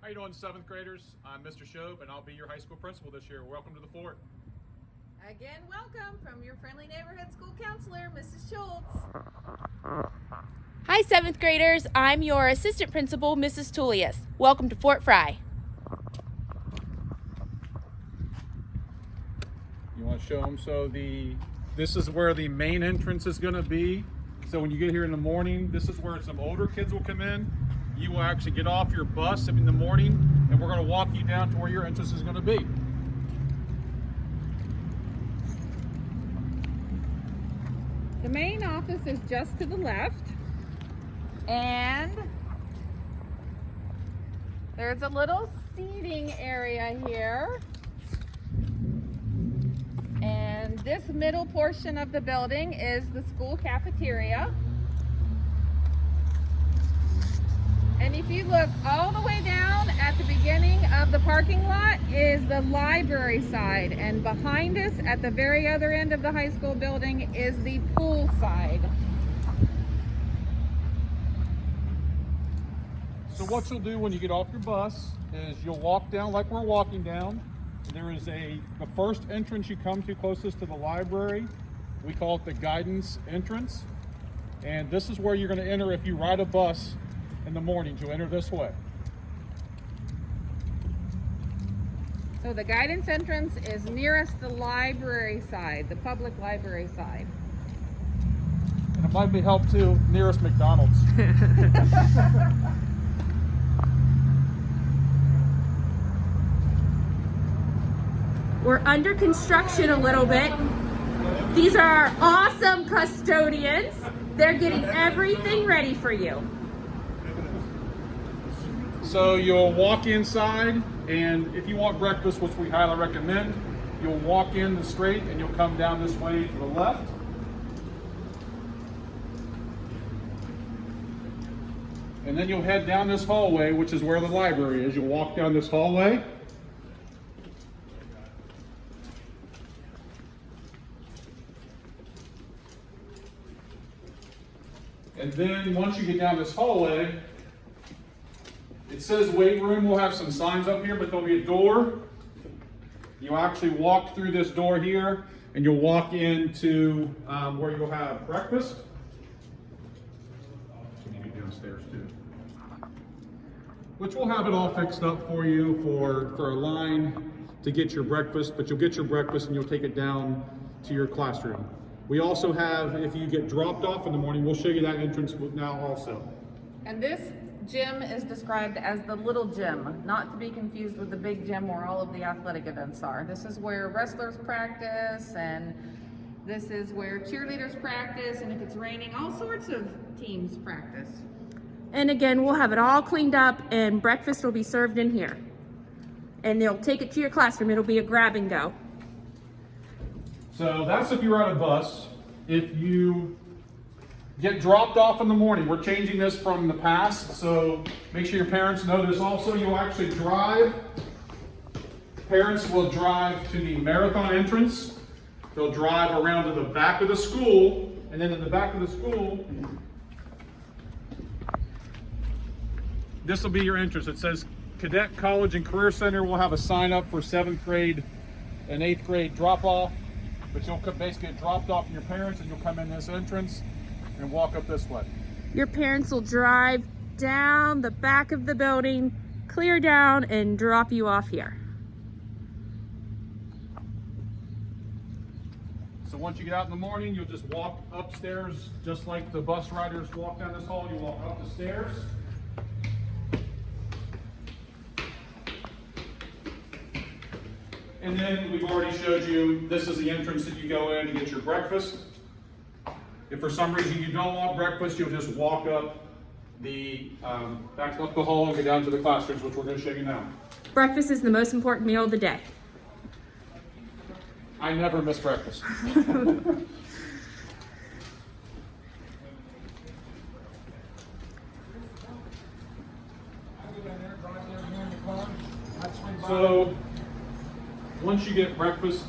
How you doing, 7th graders? I'm Mr. Shobe, and I'll be your high school principal this year. Welcome to the fort. Again, welcome from your friendly neighborhood school counselor, Mrs. Schultz. Hi, 7th graders. I'm your assistant principal, Mrs. Tullius. Welcome to Fort Fry. You want to show them? So this is where the main entrance is going to be. So when you get here in the morning, this is where some older kids will come in. You will actually get off your bus in the morning, and we're going to walk you down to where your entrance is going to be. The main office is just to the left, and there's a little seating area here. And this middle portion of the building is the school cafeteria. And if you look all the way down at the beginning of the parking lot is the library side. And behind us at the very other end of the high school building is the pool side. So what you'll do when you get off your bus is you'll walk down like we're walking down. There is the first entrance you come to closest to the library. We call it the guidance entrance. And this is where you're going to enter if you ride a bus in the morning. You'll enter this way. So the guidance entrance is nearest the library side, the public library side. And it might be helped too, nearest McDonald's. We're under construction a little bit. These are our awesome custodians. They're getting everything ready for you. So you'll walk inside, and if you want breakfast, which we highly recommend, you'll walk in the straight and you'll come down this way to the left. And then you'll head down this hallway, which is where the library is. You'll walk down this hallway. And then once you get down this hallway, it says weight room. We'll have some signs up here, but there'll be a door. You'll actually walk through this door here, and you'll walk into where you'll have breakfast. Maybe downstairs too. Which we'll have it all fixed up for you for a line to get your breakfast, but you'll get your breakfast and you'll take it down to your classroom. We also have, if you get dropped off in the morning, we'll show you that entrance now also. And this gym is described as the little gym, not to be confused with the big gym where all of the athletic events are. This is where wrestlers practice, and this is where cheerleaders practice, and if it's raining, all sorts of teams practice. And again, we'll have it all cleaned up and breakfast will be served in here. And they'll take it to your classroom. It'll be a grab and go. So that's if you're on a bus. If you get dropped off in the morning, we're changing this from the past, so make sure your parents know this also. You'll actually drive. Parents will drive to the marathon entrance. They'll drive around to the back of the school, and then in the back of the school, this will be your entrance. It says Cadet College and Career Center. We'll have a sign up for 7th grade and 8th grade drop off. But you'll basically get dropped off from your parents, and you'll come in this entrance and walk up this way. Your parents will drive down the back of the building, clear down, and drop you off here. So once you get out in the morning, you'll just walk upstairs, just like the bus riders walk down this hall. You walk up the stairs. And then we've already showed you, this is the entrance that you go in to get your breakfast. If for some reason you don't want breakfast, you'll just walk up back up the hall and go down to the classrooms, which we're going to show you now. Breakfast is the most important meal of the day. I never miss breakfast. So once you get breakfast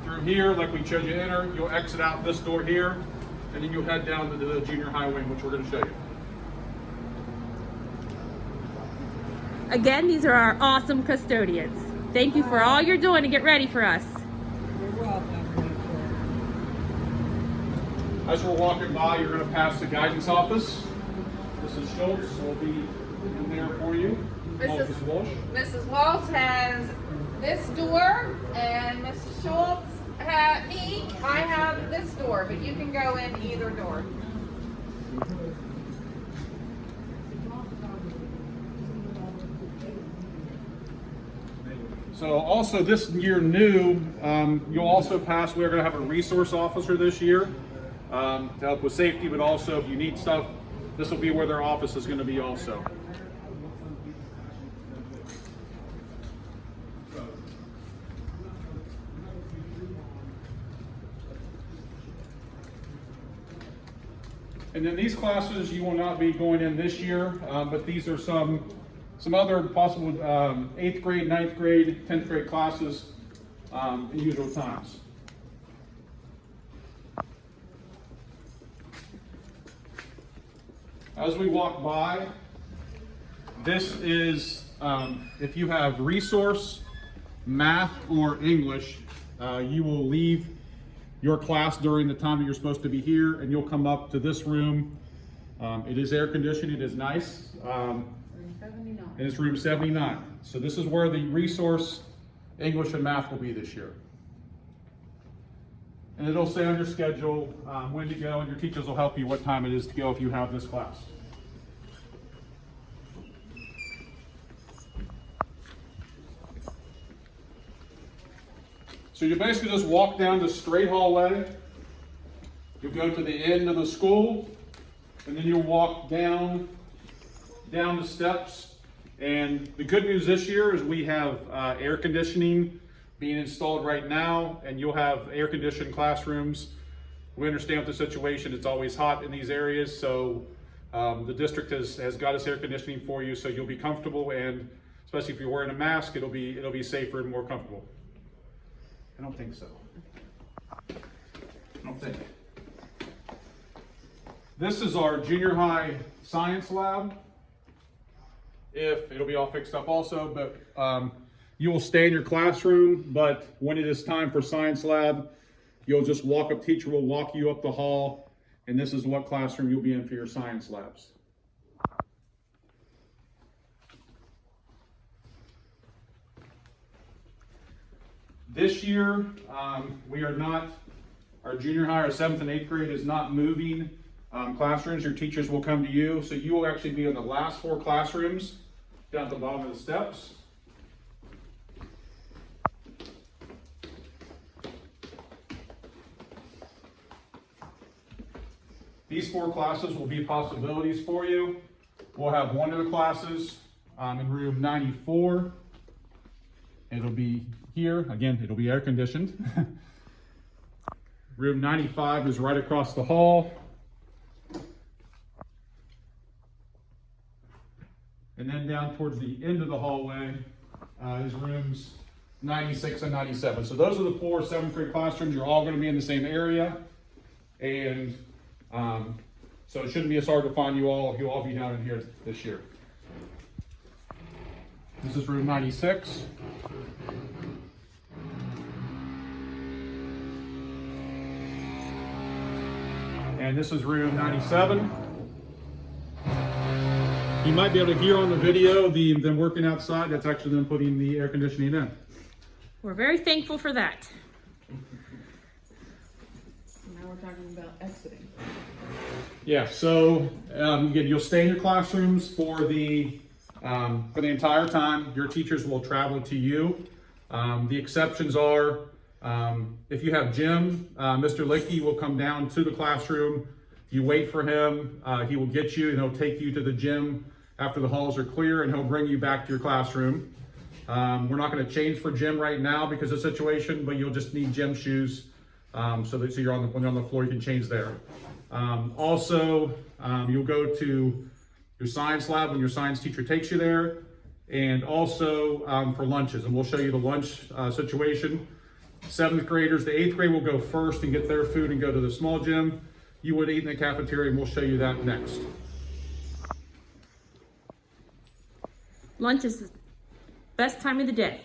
through here, like we showed you enter, you'll exit out this door here, and then you'll head down to the junior high wing, which we're going to show you. Again, these are our awesome custodians. Thank you for all you're doing to get ready for us. As we're walking by, you're going to pass the guidance office. Mrs. Schultz will be in there for you. Mrs. Walsh. Mrs. Walsh has this door, and Mrs. Schultz I have this door, but you can go in either door. So also this year new, you'll also pass, we're going to have a resource officer this year to help with safety, but also if you need stuff, this will be where their office is going to be also. And then these classes you will not be going in this year, but these are some other possible 8th grade, 9th grade, 10th grade classes in usual times. As we walk by, this is if you have resource, math, or English, you will leave your class during the time that you're supposed to be here, and you'll come up to this room. It is air conditioned, it is nice. Room 79. And it's room 79. So this is where the resource, English and math will be this year. And it'll say on your schedule when to go, and your teachers will help you what time it is to go if you have this class. So you basically just walk down the straight hallway. You'll go to the end of the school, and then you'll walk down the steps. And the good news this year is we have air conditioning being installed right now, and you'll have air conditioned classrooms. We understand the situation, it's always hot in these areas, so the district has got us air conditioning for you, so you'll be comfortable, and especially if you're wearing a mask, it'll be safer and more comfortable. I don't think so. I don't think. This is our junior high science lab. It'll be all fixed up also, but you will stay in your classroom, but when it is time for science lab, you'll just walk up, teacher will walk you up the hall, and this is what classroom you'll be in for your science labs. This year, our junior high, our 7th and 8th grade is not moving classrooms. Your teachers will come to you. So you will actually be in the last 4 classrooms down at the bottom of the steps. These 4 classes will be possibilities for you. We'll have one of the classes in room 94. It'll be here. Again, it'll be air conditioned. Room 95 is right across the hall. And then down towards the end of the hallway is rooms 96 and 97. So those are the 4 7th grade classrooms. You're all going to be in the same area. And so it shouldn't be as hard to find you all. You'll all be down in here this year. This is room 96. And this is room 97. You might be able to hear on the video them working outside. That's actually them putting the air conditioning in. We're very thankful for that. Now we're talking about exiting. Yeah, so again, you'll stay in your classrooms for the entire time. Your teachers will travel to you. The exceptions are if you have gym, Mr. Lickey will come down to the classroom. You wait for him. He will get you and he'll take you to the gym after the halls are clear, and he'll bring you back to your classroom. We're not going to change for gym right now because of the situation, but you'll just need gym shoes so when you're on the floor, you can change there. Also, you'll go to your science lab when your science teacher takes you there, and also for lunches, and we'll show you the lunch situation. 7th graders, the 8th grade will go first and get their food and go to the small gym. You would eat in the cafeteria, and we'll show you that next. Lunch is the best time of the day.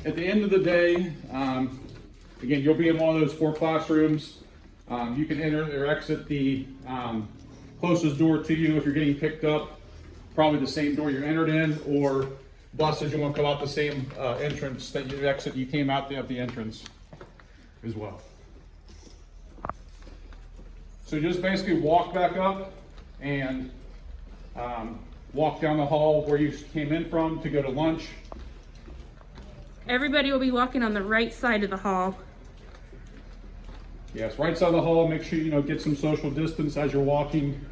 At the end of the day, again, you'll be in one of those 4 classrooms. You can enter or exit the closest door to you if you're getting picked up, probably the same door you entered in, or buses, you want to come out the same entrance that you came out of the entrance as well. So just basically walk back up and walk down the hall where you came in from to go to lunch. Everybody will be walking on the right side of the hall. Yes, right side of the hall. Make sure get some social distance as you're walking.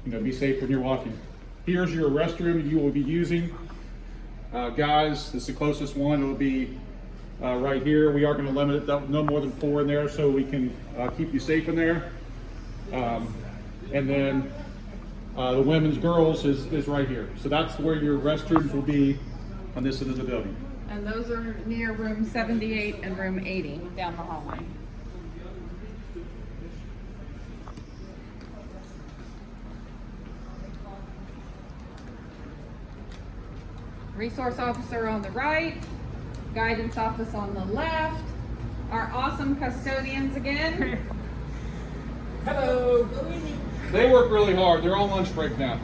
Be safe when you're walking. Here's your restroom you will be using. Guys, this is the closest one. It will be right here. We are going to limit it to no more than 4 in there so we can keep you safe in there. And then the women's girls is right here. So that's where your restrooms will be on this end of the building. And those are near room 78 and room 80 down the hallway. Resource officer on the right, guidance office on the left, our awesome custodians again. Hello. They work really hard. They're on lunch break now.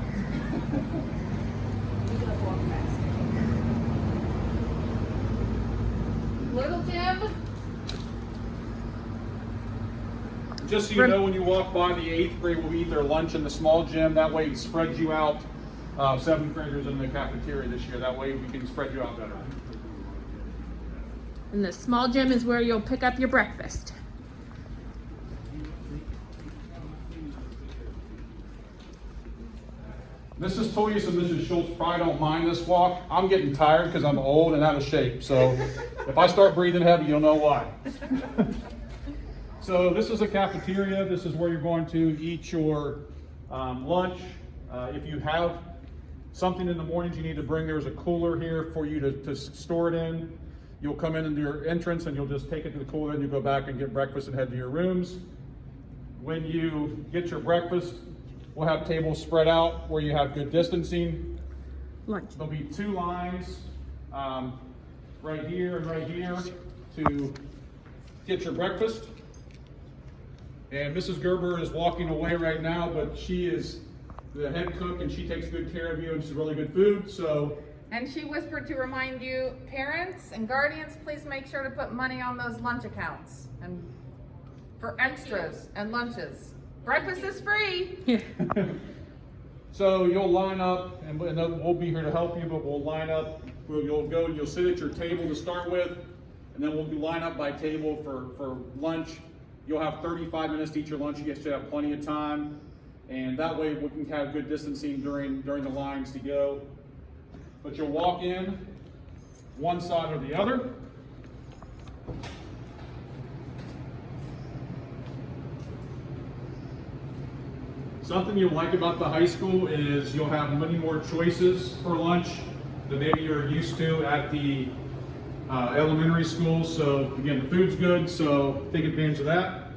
Little Jim. Just so you know, when you walk by, the 8th grade will eat their lunch in the small gym. That way it spreads you out. 7th graders in the cafeteria this year. That way we can spread you out better. And the small gym is where you'll pick up your breakfast. Mrs. Toyes and Mrs. Schultz probably don't mind this walk. I'm getting tired because I'm old and out of shape. So if I start breathing heavy, you'll know why. So this is a cafeteria. This is where you're going to eat your lunch. If you have something in the mornings you need to bring, there's a cooler here for you to store it in. You'll come in your entrance and you'll just take it to the cooler and you go back and get breakfast and head to your rooms. When you get your breakfast, we'll have tables spread out where you have good distancing. Lunch. There'll be 2 lines right here and right here to get your breakfast. And Mrs. Gerber is walking away right now, but she is the head cook and she takes good care of you and it's really good food. So. And she whispered to remind you, parents and guardians, please make sure to put money on those lunch accounts and for extras and lunches. Breakfast is free. So you'll line up, and we'll be here to help you, but we'll line up. You'll go and you'll sit at your table to start with, and then we'll line up by table for lunch. You'll have 35 minutes to eat your lunch. You guys should have plenty of time, and that way we can have good distancing during the lines to go. But you'll walk in one side or the other. Something you'll like about the high school is you'll have many more choices for lunch than maybe you're used to at the elementary school. So again, the food's good, so take advantage of that.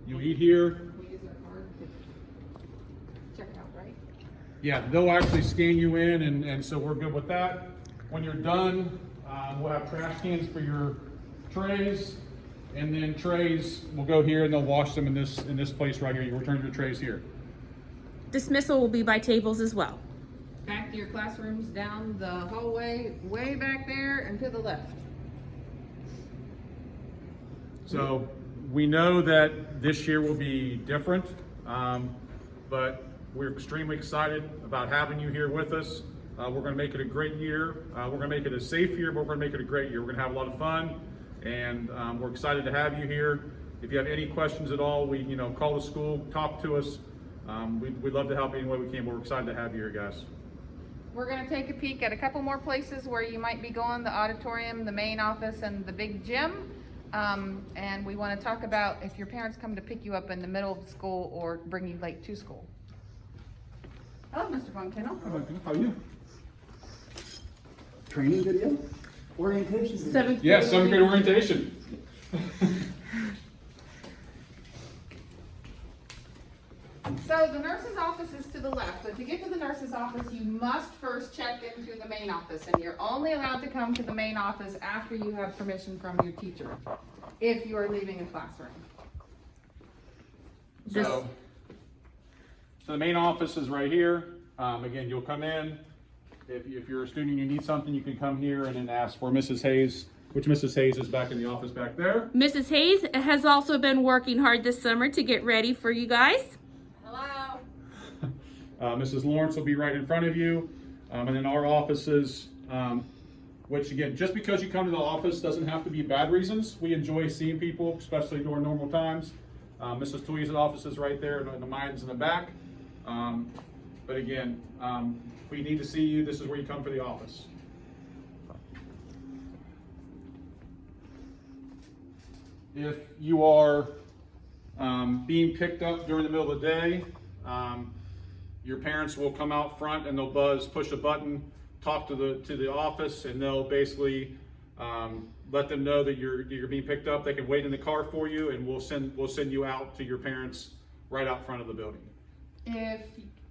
You'll eat here. We use our card to check out, right? Yeah, they'll actually scan you in, and so we're good with that. When you're done, we'll have trash cans for your trays, and then trays will go here and they'll wash them in this place right here. You return your trays here. Dismissal will be by tables as well. Back to your classrooms, down the hallway, way back there and to the left. So we know that this year will be different, but we're extremely excited about having you here with us. We're going to make it a great year. We're going to make it a safe year, but we're going to make it a great year. We're going to have a lot of fun, and we're excited to have you here. If you have any questions at all, call the school, talk to us. We'd love to help any way we can, but we're excited to have you here, guys. We're going to take a peek at a couple more places where you might be going, the auditorium, the main office, and the big gym. And we want to talk about if your parents come to pick you up in the middle of the school or bring you late to school. Hello, Mr. Von Kennel. How are you? Training video? Orientation video? Yes, 7th grade orientation. So the nurse's office is to the left. So to get to the nurse's office, you must first check into the main office, and you're only allowed to come to the main office after you have permission from your teacher, if you are leaving a classroom. So the main office is right here. Again, you'll come in. If you're a student and you need something, you can come here and then ask for Mrs. Hayes, which Mrs. Hayes is back in the office back there. Mrs. Hayes has also been working hard this summer to get ready for you guys. Hello. Mrs. Lawrence will be right in front of you. And then our offices, which again, just because you come to the office doesn't have to be bad reasons. We enjoy seeing people, especially during normal times. Mrs. Twee's office is right there, and mine's in the back. But again, if we need to see you, this is where you come for the office. If you are being picked up during the middle of the day, your parents will come out front and they'll push a button, talk to the office, and they'll basically let them know that you're being picked up. They can wait in the car for you, and we'll send you out to your parents right out front of the building. If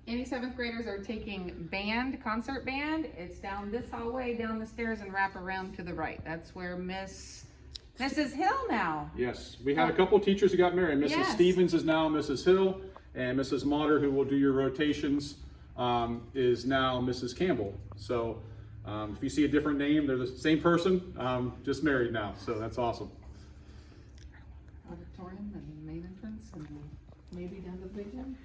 any 7th graders are taking concert band, it's down this hallway, down the stairs, and wrap around to the right. That's where Mrs. Hill now. Yes, we had a couple of teachers who got married. Mrs. Yes. Stevens is now Mrs. Hill, and Mrs. Motter, who will do your rotations, is now Mrs. Campbell. So if you see a different name, they're the same person, just married now. So that's awesome. Auditorium and main entrance, and maybe down to the big gym.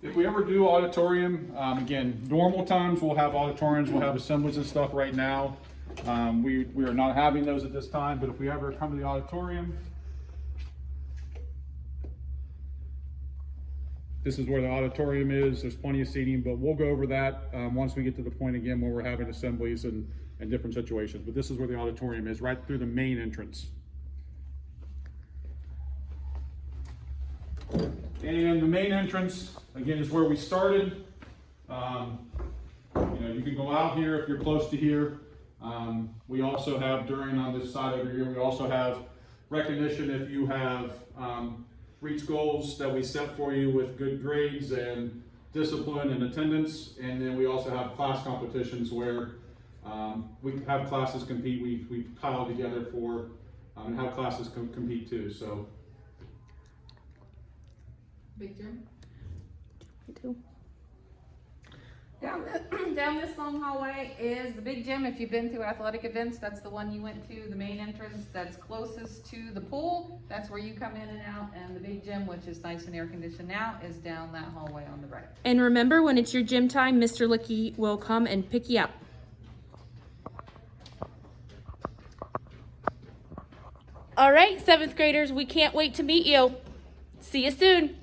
If we ever do auditorium, again, normal times we'll have auditoriums, we'll have assemblies and stuff. Right now, we are not having those at this time, but if we ever come to the auditorium, this is where the auditorium is. There's plenty of seating, but we'll go over that once we get to the point again where we're having assemblies and different situations. But this is where the auditorium is, right through the main entrance. And the main entrance, again, is where we started. You can go out here if you're close to here. We also have, on this side over here, we also have recognition if you have reached goals that we set for you with good grades and discipline and attendance. And then we also have class competitions where we have classes compete. We pile together for and have classes compete too. So. Big gym. I do. Down this long hallway is the big gym. If you've been to athletic events, that's the one you went to. The main entrance that's closest to the pool, that's where you come in and out. And the big gym, which is nice and air conditioned now, is down that hallway on the right. And remember, when it's your gym time, Mr. Licky will come and pick you up. All right, 7th graders, we can't wait to meet you. See you soon.